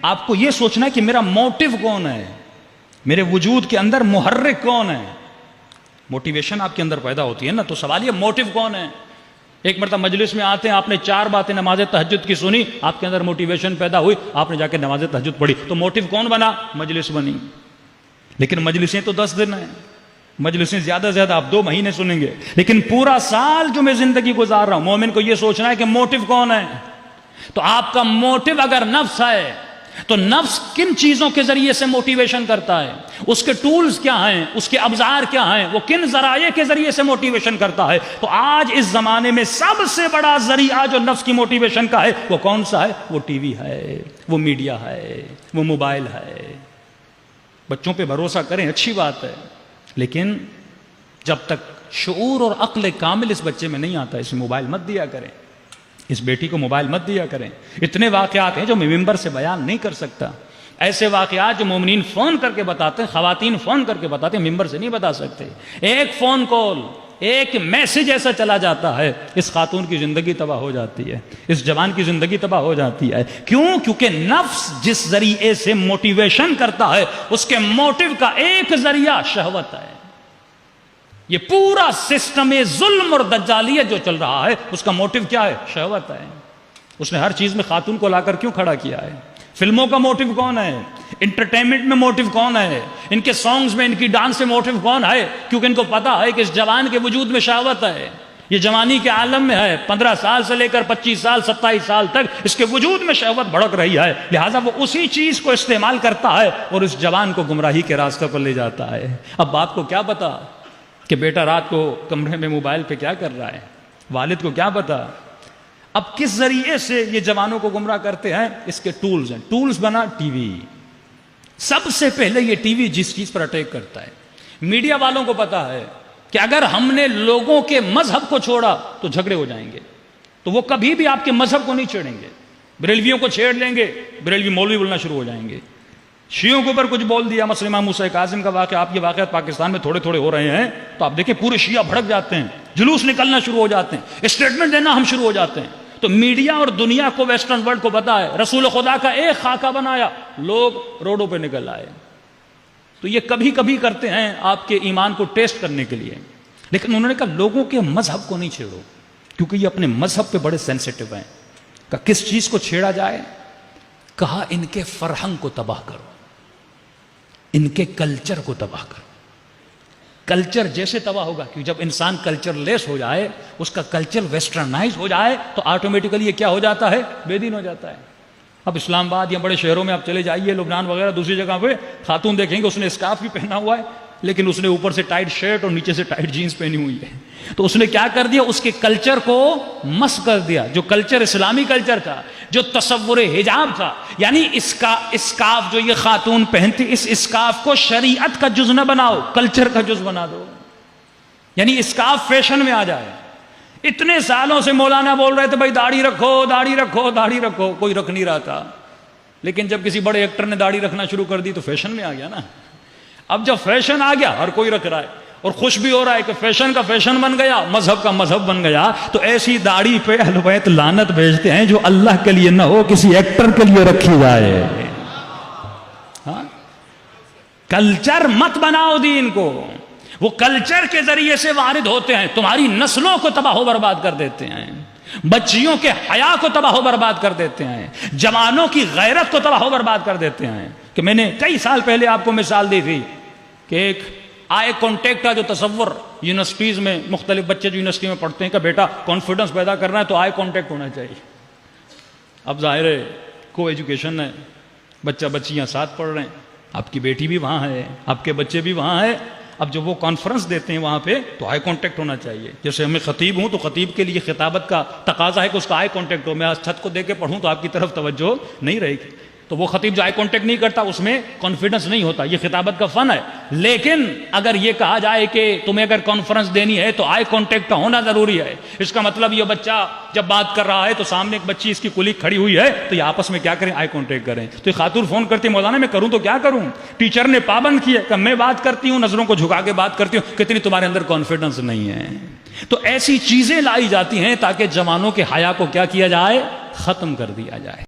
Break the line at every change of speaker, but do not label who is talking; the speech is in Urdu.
آپ کو یہ سوچنا ہے کہ میرا موٹیو کون ہے، میرے وجود کے اندر محرک کون ہے. موٹیویشن آپ کے اندر پیدا ہوتی ہے نا، تو سوال یہ موٹیو کون ہے. ایک مرتبہ مجلس میں آتے ہیں، آپ نے 4 باتیں نماز تہجد کی سنی، آپ کے اندر موٹیویشن پیدا ہوئی، آپ نے جا کے نماز تہجد پڑھی، تو موٹیو کون بنا؟ مجلس بنی. لیکن مجلسیں تو 10 دن ہیں، مجلسیں زیادہ زیادہ آپ 2 مہینے سنیں گے، لیکن پورا سال جو میں زندگی گزار رہا ہوں. مومن کو یہ سوچنا ہے کہ موٹیو کون ہے. تو آپ کا موٹیو اگر نفس ہے تو نفس کن چیزوں کے ذریعے سے موٹیویشن کرتا ہے، اس کے ٹولز کیا ہیں، اس کے ابزار کیا ہیں، وہ کن ذرائع کے ذریعے سے موٹیویشن کرتا ہے. تو آج اس زمانے میں سب سے بڑا ذریعہ جو نفس کی موٹیویشن کا ہے وہ کون سا ہے؟ وہ ٹی وی ہے، وہ میڈیا ہے، وہ موبائل ہے. بچوں پہ بھروسہ کریں، اچھی بات ہے، لیکن جب تک شعور اور عقل کامل اس بچے میں نہیں آتا، اسے موبائل مت دیا کریں، اس بیٹی کو موبائل مت دیا کریں. اتنے واقعات ہیں جو میں ممبر سے بیان نہیں کر سکتا، ایسے واقعات جو مومنین فون کر کے بتاتے ہیں، خواتین فون کر کے بتاتے ہیں، ممبر سے نہیں بتا سکتے. ایک فون کال، ایک میسج ایسا چلا جاتا ہے، اس خاتون کی زندگی تباہ ہو جاتی ہے، اس جوان کی زندگی تباہ ہو جاتی ہے. کیوں؟ کیونکہ نفس جس ذریعے سے موٹیویشن کرتا ہے، اس کے موٹیو کا ایک ذریعہ شہوت ہے. یہ پورا سسٹم ظلم اور دجالیت جو چل رہا ہے، اس کا موٹیو کیا ہے؟ شہوت ہے. اس نے ہر چیز میں خاتون کو لا کر کیوں کھڑا کیا ہے؟ فلموں کا موٹیو کون ہے؟ انٹرٹینمنٹ میں موٹیو کون ہے؟ ان کے سانگز میں، ان کی ڈانس میں موٹیو کون ہے؟ کیونکہ ان کو پتا ہے کہ اس جوان کے وجود میں شہوت ہے، یہ جوانی کے عالم میں ہے. 15 سال سے لے کر 25 سال 27 سال تک اس کے وجود میں شہوت بھڑک رہی ہے، لہٰذا وہ اسی چیز کو استعمال کرتا ہے اور اس جوان کو گمراہی کے راستے پر لے جاتا ہے. اب باپ کو کیا پتا کہ بیٹا رات کو کمرے میں موبائل پہ کیا کر رہا ہے؟ والد کو کیا پتا؟ اب کس ذریعے سے یہ جوانوں کو گمراہ کرتے ہیں؟ اس کے ٹولز ہیں. ٹولز بنا ٹی وی. سب سے پہلے یہ ٹی وی جس چیز پر اٹیک کرتا ہے، میڈیا والوں کو پتا ہے کہ اگر ہم نے لوگوں کے مذہب کو چھوڑا تو جھگڑے ہو جائیں گے، تو وہ کبھی بھی آپ کے مذہب کو نہیں چھیڑیں گے. بریلویوں کو چھیڑ لیں گے، بریلوی مولوی بولنا شروع ہو جائیں گے. شیعوں کے اوپر کچھ بول دیا، مثلا امام موسیٰ کاظم کا واقعہ، آپ یہ واقعات پاکستان میں تھوڑے تھوڑے ہو رہے ہیں، تو آپ دیکھیں پورے شیعہ بھڑک جاتے ہیں، جلوس نکلنا شروع ہو جاتے ہیں، اسٹیٹمنٹ دینا ہم شروع ہو جاتے ہیں. تو میڈیا اور دنیا کو، ویسٹرن ورلڈ کو پتا ہے رسول خدا کا ایک خاکہ بنایا، لوگ روڈوں پہ نکل آئے. تو یہ کبھی کبھی کرتے ہیں آپ کے ایمان کو ٹیسٹ کرنے کے لیے، لیکن انہوں نے کہا لوگوں کے مذہب کو نہیں چھیڑو، کیونکہ یہ اپنے مذہب پہ بڑے سینسیٹیو ہیں. کہ کس چیز کو چھیڑا جائے؟ کہا ان کے فرہنگ کو تباہ کرو، ان کے کلچر کو تباہ کرو. کلچر جیسے تباہ ہوگا، کیونکہ جب انسان کلچر لیس ہو جائے، اس کا کلچر ویسٹرنائز ہو جائے، تو آٹومیٹیکلی یہ کیا ہو جاتا ہے؟ بے دین ہو جاتا ہے. اب اسلام آباد یا بڑے شہروں میں آپ چلے جائیے، لبنان وغیرہ دوسری جگہ پہ خاتون دیکھیں گے، اس نے اسکارف بھی پہنا ہوا ہے، لیکن اس نے اوپر سے ٹائٹ شرٹ اور نیچے سے ٹائٹ جینز پہنی ہوئی ہے. تو اس نے کیا کر دیا؟ اس کے کلچر کو مس کر دیا، جو کلچر اسلامی کلچر تھا، جو تصور حجاب تھا. یعنی اسکارف جو یہ خاتون پہنتی، اس اسکارف کو شریعت کا جز نہ بناؤ، کلچر کا جز بنا دو. یعنی اسکارف فیشن میں آ جائے. اتنے سالوں سے مولانا بول رہے تھے بھائی داڑھی رکھو، داڑھی رکھو، داڑھی رکھو، کوئی رکھ نہیں رہا تھا. لیکن جب کسی بڑے ایکٹر نے داڑھی رکھنا شروع کر دی تو فیشن میں آ گیا نا. اب جب فیشن آ گیا، ہر کوئی رکھ رہا ہے اور خوش بھی ہو رہا ہے کہ فیشن کا فیشن بن گیا، مذہب کا مذہب بن گیا. تو ایسی داڑھی پہ اہل بیت لعنت بھیجتے ہیں جو اللہ کے لیے نہ ہو، کسی ایکٹر کے لیے رکھی جائے. ہاں، کلچر مت بناؤ دین کو. وہ کلچر کے ذریعے سے وارد ہوتے ہیں، تمہاری نسلوں کو تباہ و برباد کر دیتے ہیں، بچیوں کے حیا کو تباہ و برباد کر دیتے ہیں، جوانوں کی غیرت کو تباہ و برباد کر دیتے ہیں. کہ میں نے کئی سال پہلے آپ کو مثال دی تھی کہ ایک آئی کانٹیکٹ کا جو تصور یونیورسٹیز میں، مختلف بچے جو یونیورسٹی میں پڑھتے ہیں کہ بیٹا کانفیڈنس پیدا کرنا ہے تو آئی کانٹیکٹ ہونا چاہیے. اب ظاہر ہے کو ایجوکیشن ہے، بچہ بچیاں ساتھ پڑھ رہے ہیں، آپ کی بیٹی بھی وہاں ہے، آپ کے بچے بھی وہاں ہیں. اب جب وہ کانفرنس دیتے ہیں وہاں پہ تو آئی کانٹیکٹ ہونا چاہیے. جیسے میں خطیب ہوں تو خطیب کے لیے خطابت کا تقاضا ہے کہ اس کا آئی کانٹیکٹ ہو. میں چھت کو دے کے پڑھوں تو آپ کی طرف توجہ نہیں رہے گی. تو وہ خطیب جو آئی کانٹیکٹ نہیں کرتا اس میں کانفیڈنس نہیں ہوتا. یہ خطابت کا فن ہے. لیکن اگر یہ کہا جائے کہ تمہیں اگر کانفرنس دینی ہے تو آئی کانٹیکٹ کا ہونا ضروری ہے، اس کا مطلب یہ بچہ جب بات کر رہا ہے تو سامنے ایک بچی اس کی کلیگ کھڑی ہوئی ہے تو یہ آپس میں کیا کریں؟ آئی کانٹیکٹ کریں. تو یہ خاتون فون کرتی مولانا میں کروں تو کیا کروں؟ ٹیچر نے پابند کیا کہ میں بات کرتی ہوں، نظروں کو جھکا کے بات کرتی ہوں، کتنی تمہارے اندر کانفیڈنس نہیں ہے. تو ایسی چیزیں لائی جاتی ہیں تاکہ جوانوں کے حیا کو کیا کیا جائے؟ ختم کر دیا جائے.